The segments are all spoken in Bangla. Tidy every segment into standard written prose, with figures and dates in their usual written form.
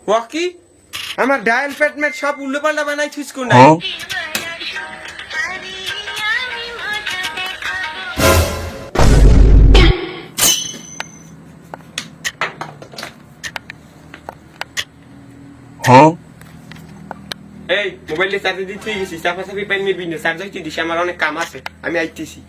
ওয়াকি আমার ডায়াল প্যাড ম্যাট সব উল্টো পাল্টা বানাই থুইস কোন এই মোবাইলে চার্জে দিতে গেছি চাপাচাপি পাইনি বিনে চার্জ হইতে দিছি আমার অনেক কাম আছে আমি আইতেছি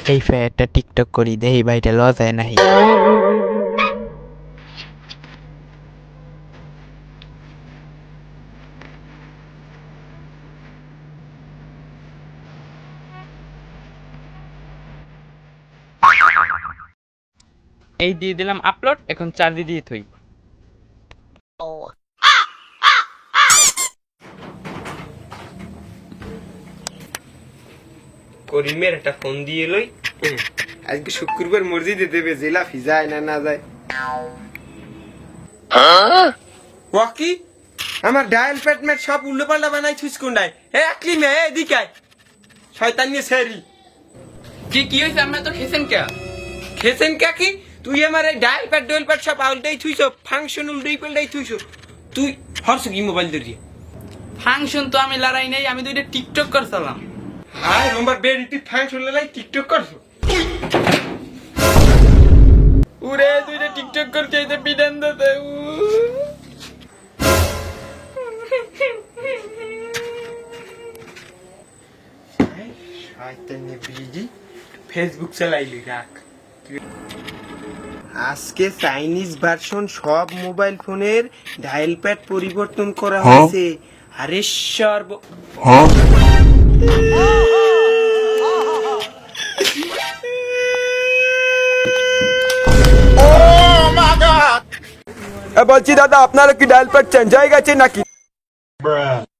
এই ফ্যাটটা টিকটক করি দেই ভাইটা লজায় নাহি এই দিয়ে দিলাম আপলোড এখন চার্জ দিয়ে থই করিমের একটা ফোন দিয়ে লই আজকে শুক্রবার মসজিদে দেবে জেলা যায় না যায় ওয়াকি আমার ডায়াল প্যাড ম্যাট সব উল্টো পাল্টা বানাই থুইস কোনটায় একলি মে এদিকে শয়তান নিয়ে সেরি কি হইছে আমরা তো খেছেন কে খেছেন কি তুই আমার এই ডায়াল প্যাড সব আউলটাই থুইছ ফাংশন উল্টাই পাল্টাই থুইছ তুই হরছ কি মোবাইল ধরিয়ে ফাংশন তো আমি লড়াই নাই আমি তো এটা টিকটক করছিলাম হাই রোমার বেড়ি তুই ফাংশন লাই টিকটক করছো উরে তুই এটা টিকটক করতে এটা বিধান দে ফেসবুক চালাইলি রাখ আজকে চাইনিজ ভার্সন সব মোবাইল ফোনের ডায়াল প্যাড পরিবর্তন করা হয়েছে আরে সর্ব বলছি দাদা আপনারা কি ডায়াল প্যাড চেঞ্জ হয়ে গেছে নাকি